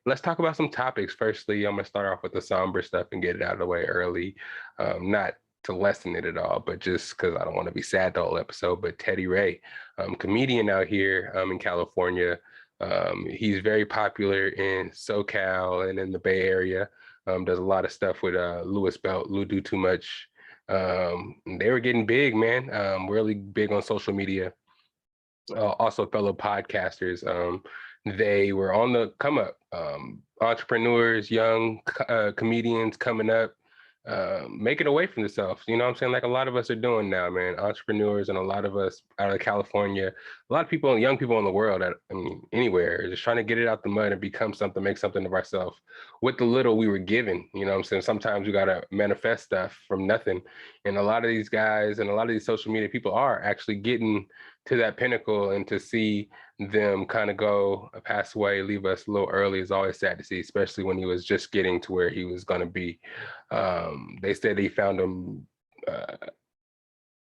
let's talk about some topics. Firstly, I'm gonna start off with the somber stuff and get it out of the way early. Not to lessen it at all, but just because I don't want to be sad the whole episode. But Teddy Ray, comedian out here in California. He's very popular in SoCal and in the Bay Area. Does a lot of stuff with Louis Belt, Lou Do Too Much. They were getting big, man. Really big on social media. Also fellow podcasters. They were on the come up. Entrepreneurs, young comedians coming up, making away from themselves. You know what I'm saying? Like a lot of us are doing now, man. Entrepreneurs and a lot of us out of California, a lot of people, young people in the world, anywhere, are just trying to get it out the mud and become something, make something of ourselves with the little we were given. You know what I'm saying? Sometimes we got to manifest stuff from nothing. And a lot of these guys and a lot of these social media people are actually getting to that pinnacle, and to see them kind of go pass away, leave us a little early is always sad to see, especially when he was just getting to where he was going to be. They said he found him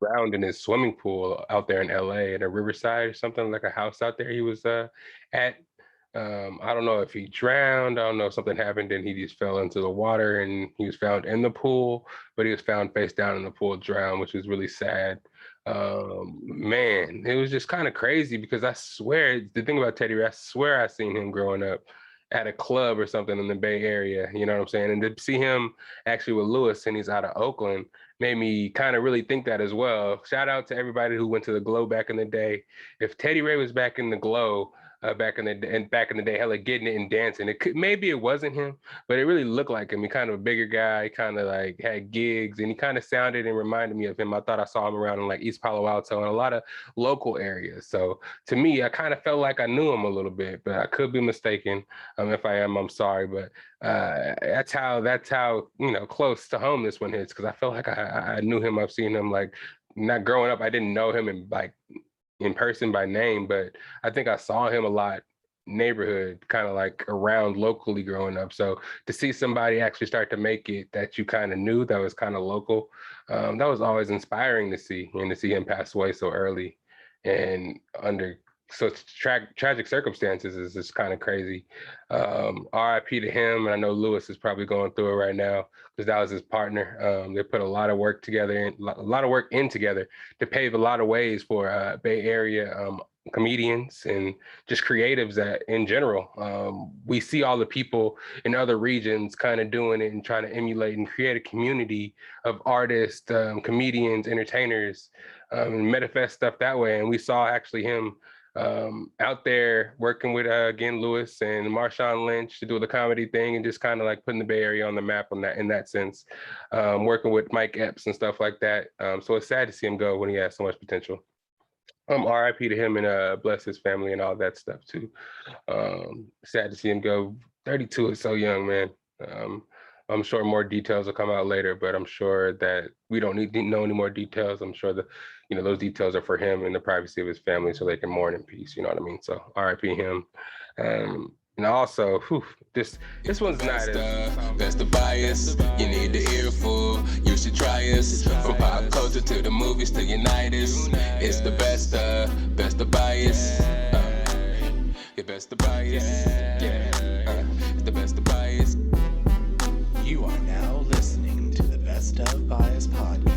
drowned in his swimming pool out there in LA at a riverside or something, like a house out there he was at. I don't know if he drowned. I don't know if something happened and he just fell into the water and he was found in the pool, but he was found face down in the pool drowned, which was really sad. Man, it was just kind of crazy because I swear, the thing about Teddy, I swear I seen him growing up at a club or something in the Bay Area, you know what I'm saying? And to see him actually with Lewis, and he's out of Oakland, made me kind of really think that as well. Shout out to everybody who went to the Glow back in the day. If Teddy Ray was back in the Glow, back in the day, hella getting it and dancing. Maybe it wasn't him, but it really looked like him. He kind of a bigger guy, kind of like had gigs, and he kind of sounded and reminded me of him. I thought I saw him around in like East Palo Alto and a lot of local areas. So to me, I kind of felt like I knew him a little bit, but I could be mistaken. If I am, I'm sorry. But that's how close to home this one hits, because I felt like I knew him. I've seen him, like, not growing up. I didn't know him in person by name, but I think I saw him a lot neighborhood, kind of like around locally growing up. So to see somebody actually start to make it that you kind of knew, that was kind of local, that was always inspiring to see, and to see him pass away so early and under such tragic circumstances is just kind of crazy. RIP to him. And I know Lewis is probably going through it right now because that was his partner. They put a lot of work together, a lot of work in together to pave a lot of ways for Bay Area comedians and just creatives that in general. We see all the people in other regions kind of doing it and trying to emulate and create a community of artists, comedians, entertainers, and manifest stuff that way. And we saw actually him out there working with again Lewis and Marshawn Lynch to do the comedy thing, and just kind of like putting the Bay Area on the map in that sense, working with Mike Epps and stuff like that. So it's sad to see him go when he has so much potential. RIP to him, and bless his family and all that stuff too. Sad to see him go. 32 is so young, man. I'm sure more details will come out later, but I'm sure that we don't need to know any more details. I'm sure that, those details are for him and the privacy of his family, so they can mourn in peace. You know what I mean? So RIP him. And also, this one's not that's the bias. You need the earful. You should try us. From pop culture to the movies to Unitas. It's the best of bias. Your best of bias. It's the best of bias. You are now listening to the Best of Bias Podcast.